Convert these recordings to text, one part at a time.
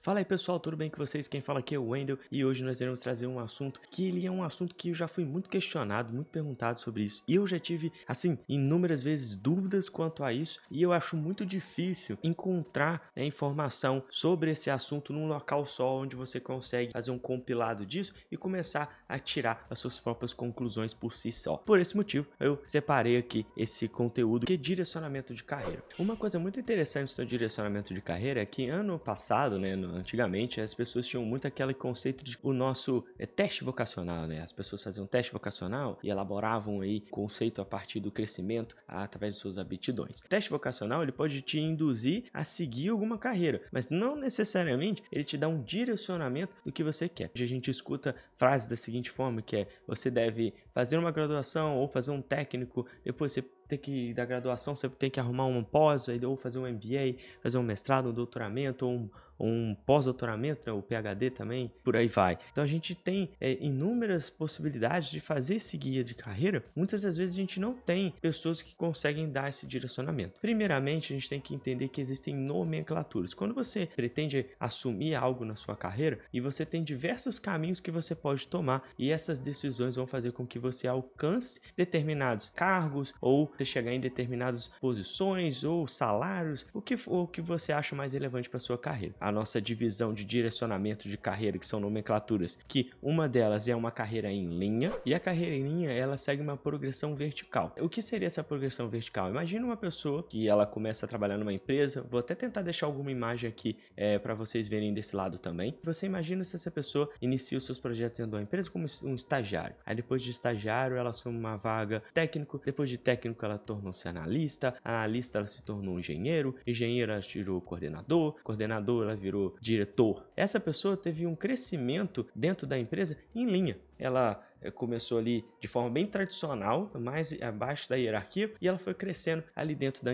Fala aí pessoal, tudo bem com vocês? Quem fala aqui é o Wendel e hoje nós iremos trazer um assunto que ele é um assunto que eu já fui muito questionado, muito perguntado sobre isso. E eu já tive, assim, inúmeras vezes dúvidas quanto a isso e eu acho muito difícil encontrar informação sobre esse assunto num local só onde você consegue fazer um compilado disso e começar a tirar as suas próprias conclusões por si só. Por esse motivo, eu separei aqui esse conteúdo que é direcionamento de carreira. Uma coisa muito interessante sobre direcionamento de carreira é que ano passado, né, antigamente, as pessoas tinham muito aquele conceito de o nosso teste vocacional, né? As pessoas faziam um teste vocacional e elaboravam aí conceito a partir do crescimento através de suas aptidões. O teste vocacional, ele pode te induzir a seguir alguma carreira, mas não necessariamente ele te dá um direcionamento do que você quer. A gente escuta frases da seguinte forma, que é: você deve fazer uma graduação ou fazer um técnico, depois você tem que, da graduação, você tem que arrumar um pós, ou fazer um MBA, fazer um mestrado, um doutoramento, ou um pós-doutoramento, né, o PhD também, por aí vai. Então a gente tem inúmeras possibilidades de fazer esse guia de carreira. Muitas das vezes a gente não tem pessoas que conseguem dar esse direcionamento. Primeiramente, a gente tem que entender que existem nomenclaturas. Quando você pretende assumir algo na sua carreira, e você tem diversos caminhos que você pode tomar, e essas decisões vão fazer com que você alcance determinados cargos, ou você chegar em determinadas posições ou salários, o que você acha mais relevante para sua carreira. A nossa divisão de direcionamento de carreira, que são nomenclaturas, que uma delas é uma carreira em linha, e a carreira em linha, ela segue uma progressão vertical. O que seria essa progressão vertical? Imagina uma pessoa que ela começa a trabalhar numa empresa, vou até tentar deixar alguma imagem aqui para vocês verem desse lado também. Você imagina se essa pessoa inicia os seus projetos dentro de uma empresa como um estagiário. Aí depois de estagiário, ela assume uma vaga técnico, depois de técnico ela tornou-se analista ela se tornou engenheiro ela virou coordenador ela virou diretor. Essa pessoa teve um crescimento dentro da empresa em linha. Ela começou ali de forma bem tradicional, mais abaixo da hierarquia, e ela foi crescendo ali dentro da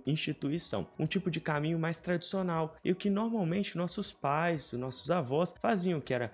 instituição. Um tipo de caminho mais tradicional, e o que normalmente nossos pais, nossos avós faziam, que era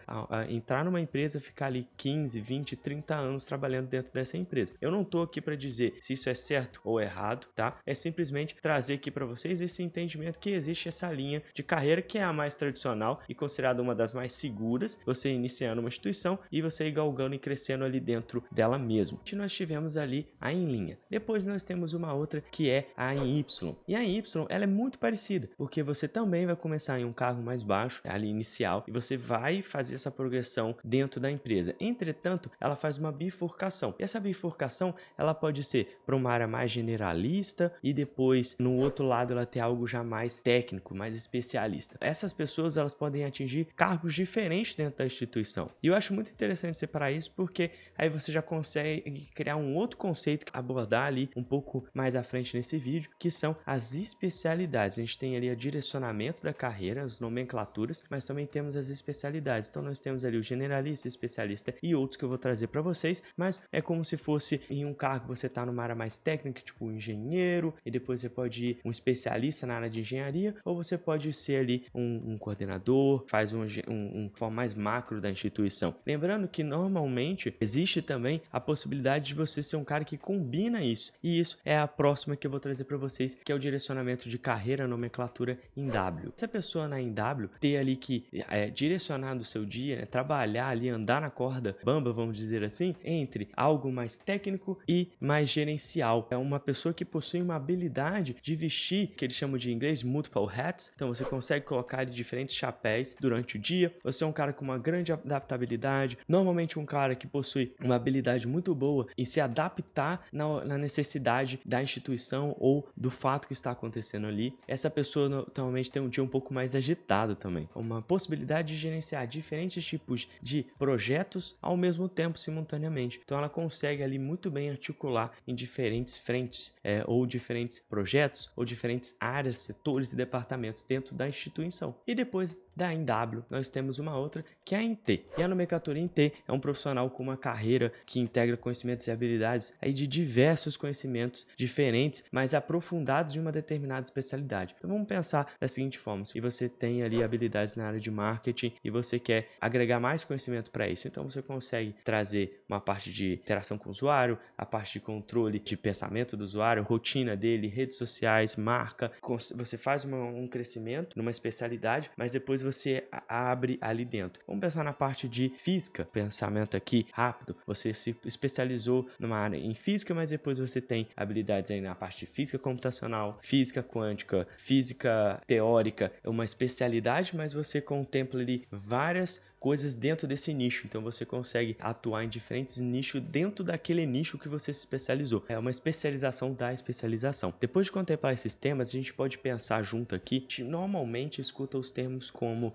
entrar numa empresa, ficar ali 15, 20, 30 anos trabalhando dentro dessa empresa. Eu não estou aqui para dizer se isso é certo ou errado, tá? É simplesmente trazer aqui para vocês esse entendimento que existe essa linha de carreira que é a mais tradicional e considerada uma das mais seguras, você iniciando uma instituição e você ir galgando e crescendo ali dentro dela mesmo. Nós tivemos ali a em linha. Depois nós temos uma outra que é a em Y. E a em Y, ela é muito parecida, porque você também vai começar em um cargo mais baixo, ali inicial, e você vai fazer essa progressão dentro da empresa. Entretanto, ela faz uma bifurcação. E essa bifurcação, ela pode ser para uma área mais generalista e depois, no outro lado, ela ter algo já mais técnico, mais especialista. Essas pessoas, elas podem atingir cargos diferentes dentro da instituição. E eu acho muito interessante separar isso, porque aí você já consegue criar um outro conceito, abordar ali um pouco mais à frente nesse vídeo, que são as especialidades. A gente tem ali o direcionamento da carreira, as nomenclaturas, mas também temos as especialidades. Então nós temos ali o generalista, especialista e outros que eu vou trazer para vocês, mas é como se fosse em um cargo você está numa área mais técnica, tipo um engenheiro, e depois você pode ir um especialista na área de engenharia, ou você pode ser ali um coordenador, faz um forma mais macro da instituição. Lembrando que normalmente existe também a possibilidade de você ser um cara que combina isso, e isso é a próxima que eu vou trazer para vocês, que é o direcionamento de carreira, nomenclatura em W. Essa pessoa na em W ter ali que direcionar do seu dia, né, trabalhar ali, andar na corda bamba, vamos dizer assim, entre algo mais técnico e mais gerencial. É uma pessoa que possui uma habilidade de vestir, que eles chamam de em inglês multiple hats, então você consegue colocar ali diferentes chapéus durante o dia. Você é um cara com uma grande adaptabilidade, normalmente um cara que possui uma habilidade muito boa em se adaptar na necessidade da instituição ou do fato que está acontecendo ali. Essa pessoa normalmente tem um dia um pouco mais agitado também. Uma possibilidade de gerenciar diferentes tipos de projetos ao mesmo tempo, simultaneamente. Então ela consegue ali muito bem articular em diferentes frentes, ou diferentes projetos, ou diferentes áreas, setores e departamentos dentro da instituição. E depois da em W, nós temos uma outra que é a em T. E a nomenclatura em T é um profissional com uma carreira que integra conhecimentos e habilidades aí de diversos conhecimentos diferentes, mas aprofundados em uma determinada especialidade. Então vamos pensar da seguinte forma: se você tem ali habilidades na área de marketing e você quer agregar mais conhecimento para isso, então você consegue trazer uma parte de interação com o usuário, a parte de controle de pensamento do usuário, rotina dele, redes sociais, marca. Você faz um crescimento numa especialidade, mas depois você abre ali dentro. Vamos pensar na parte de física, pensamento aqui rápido. Você se especializou numa área em física, mas depois você tem habilidades aí na parte de física computacional, física quântica, física teórica. É uma especialidade, mas você contempla ali várias coisas dentro desse nicho, então você consegue atuar em diferentes nichos dentro daquele nicho que você se especializou. É uma especialização da especialização. Depois de contemplar esses temas, a gente pode pensar junto aqui, a gente normalmente escuta os termos como: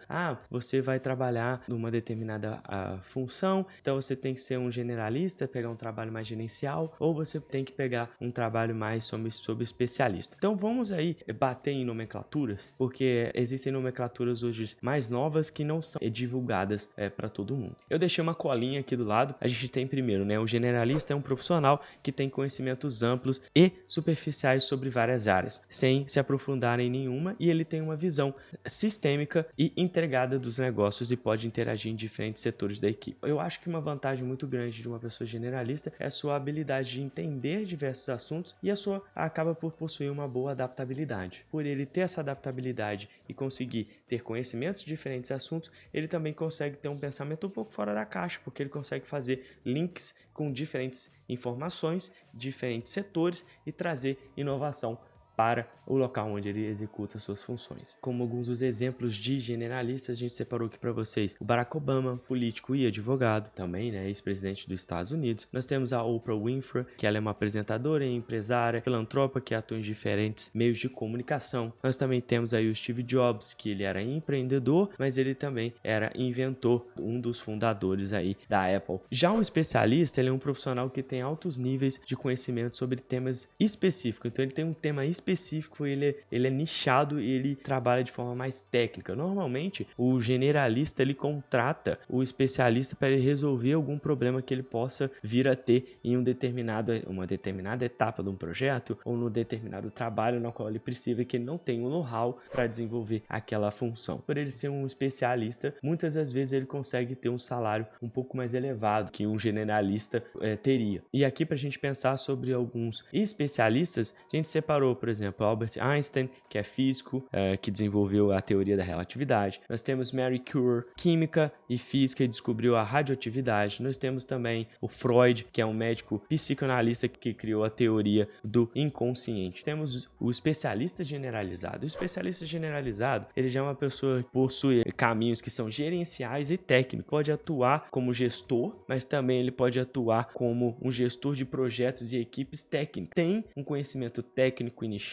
você vai trabalhar numa determinada função, então você tem que ser um generalista, pegar um trabalho mais gerencial, ou você tem que pegar um trabalho mais sobre especialista. Então vamos aí bater em nomenclaturas, porque existem nomenclaturas hoje mais novas que não são divulgadas para todo mundo. Eu deixei uma colinha aqui do lado. A gente tem primeiro, o generalista é um profissional que tem conhecimentos amplos e superficiais sobre várias áreas, sem se aprofundar em nenhuma, e ele tem uma visão sistêmica e integrada dos negócios e pode interagir em diferentes setores da equipe. Eu acho que uma vantagem muito grande de uma pessoa generalista é a sua habilidade de entender diversos assuntos e acaba por possuir uma boa adaptabilidade. Por ele ter essa adaptabilidade e conseguir ter conhecimentos de diferentes assuntos, ele também consegue ter um pensamento um pouco fora da caixa, porque ele consegue fazer links com diferentes informações, diferentes setores e trazer inovação para o local onde ele executa suas funções. Como alguns dos exemplos de generalistas, a gente separou aqui para vocês o Barack Obama, político e advogado, também, ex-presidente dos Estados Unidos. Nós temos a Oprah Winfrey, que ela é uma apresentadora e empresária, filantropa, que atua em diferentes meios de comunicação. Nós também temos aí o Steve Jobs, que ele era empreendedor, mas ele também era inventor, um dos fundadores aí da Apple. Já um especialista, ele é um profissional que tem altos níveis de conhecimento sobre temas específicos. Então ele tem um tema específico, ele é nichado e ele trabalha de forma mais técnica. Normalmente, o generalista ele contrata o especialista para ele resolver algum problema que ele possa vir a ter em uma determinada etapa de um projeto ou no determinado trabalho no qual ele precisa, que ele não tem o know-how para desenvolver aquela função. Por ele ser um especialista, muitas das vezes ele consegue ter um salário um pouco mais elevado que um generalista teria. E aqui, para a gente pensar sobre alguns especialistas, a gente separou, por exemplo, Albert Einstein, que é físico, que desenvolveu a teoria da relatividade. Nós temos Marie Curie, química e física, e descobriu a radioatividade. Nós temos também o Freud, que é um médico psicanalista que criou a teoria do inconsciente. Temos o especialista generalizado. O especialista generalizado, ele já é uma pessoa que possui caminhos que são gerenciais e técnicos. Pode atuar como gestor, mas também ele pode atuar como um gestor de projetos e equipes técnicas. Tem um conhecimento técnico iniciado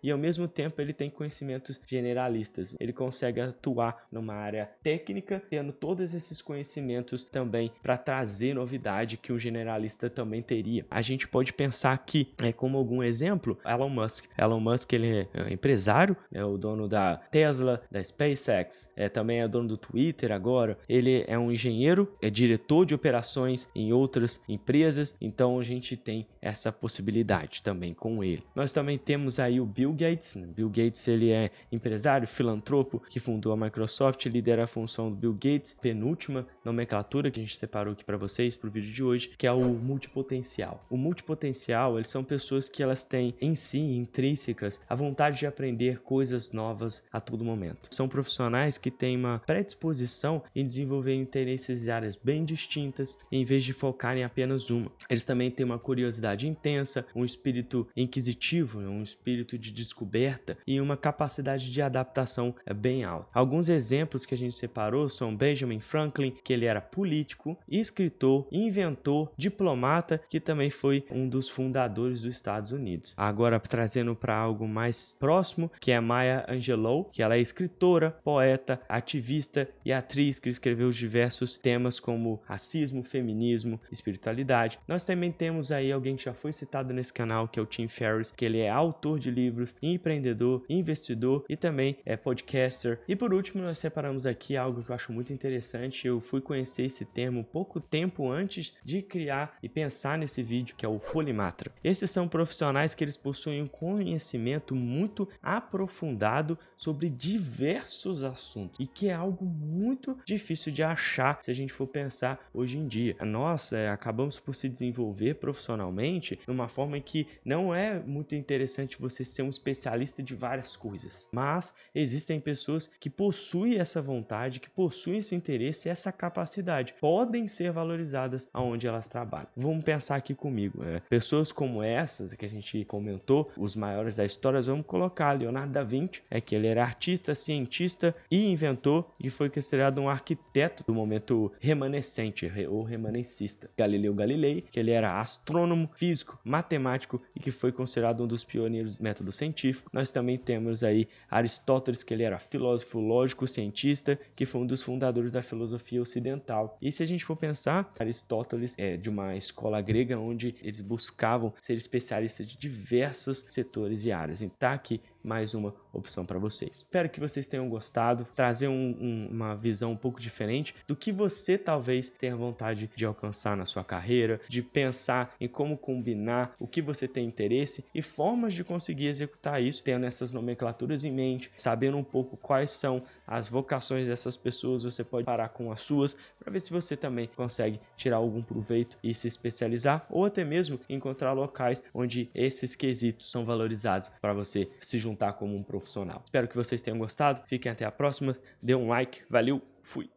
e ao mesmo tempo ele tem conhecimentos generalistas. Ele consegue atuar numa área técnica, tendo todos esses conhecimentos também para trazer novidade que um generalista também teria. A gente pode pensar aqui, como algum exemplo, Elon Musk. Elon Musk, ele é empresário, é o dono da Tesla, da SpaceX, também é dono do Twitter agora. Ele é um engenheiro, é diretor de operações em outras empresas, então a gente tem essa possibilidade também com ele. Nós também temos aí o Bill Gates. Bill Gates, ele é empresário, filantropo, que fundou a Microsoft, lidera a função do Bill Gates, penúltima nomenclatura que a gente separou aqui para vocês, para o vídeo de hoje, que é o multipotencial. O multipotencial, eles são pessoas que elas têm em si, intrínsecas, a vontade de aprender coisas novas a todo momento. São profissionais que têm uma predisposição em desenvolver interesses em áreas bem distintas, em vez de focar em apenas uma. Eles também têm uma curiosidade intensa, um espírito inquisitivo, um espírito de descoberta e uma capacidade de adaptação bem alta. Alguns exemplos que a gente separou são Benjamin Franklin, que ele era político, escritor, inventor, diplomata, que também foi um dos fundadores dos Estados Unidos. Agora, trazendo para algo mais próximo, que é Maya Angelou, que ela é escritora, poeta, ativista e atriz, que escreveu diversos temas como racismo, feminismo, espiritualidade. Nós também temos aí alguém que já foi citado nesse canal, que é o Tim Ferriss, que ele é autor autor de livros, empreendedor, investidor e também é podcaster. E por último, nós separamos aqui algo que eu acho muito interessante. Eu fui conhecer esse termo pouco tempo antes de criar e pensar nesse vídeo, que é o polimatra. Esses são profissionais que eles possuem um conhecimento muito aprofundado sobre diversos assuntos e que é algo muito difícil de achar se a gente for pensar hoje em dia. Nós acabamos por se desenvolver profissionalmente numa forma que não é muito interessante você ser um especialista de várias coisas, mas existem pessoas que possuem essa vontade, que possuem esse interesse, essa capacidade, podem ser valorizadas aonde elas trabalham. Vamos pensar aqui comigo, pessoas como essas que a gente comentou, os maiores da história, vamos colocar Leonardo da Vinci, que ele era artista, cientista e inventor e foi considerado um arquiteto do momento remanescente ou remanescista. Galileu Galilei, que ele era astrônomo, físico, matemático e que foi considerado um dos pioneiros do método científico. Nós também temos aí Aristóteles, que ele era filósofo, lógico, cientista, que foi um dos fundadores da filosofia ocidental. E se a gente for pensar, Aristóteles é de uma escola grega onde eles buscavam ser especialistas de diversos setores e áreas. Então tá aqui mais uma opção para vocês. Espero que vocês tenham gostado, trazer uma visão um pouco diferente do que você talvez tenha vontade de alcançar na sua carreira, de pensar em como combinar o que você tem interesse e formas de conseguir executar isso, tendo essas nomenclaturas em mente, sabendo um pouco quais são as vocações dessas pessoas, você pode parar com as suas para ver se você também consegue tirar algum proveito e se especializar ou até mesmo encontrar locais onde esses quesitos são valorizados para você se juntar como um profissional. Espero que vocês tenham gostado, fiquem até a próxima, dê um like, valeu, fui!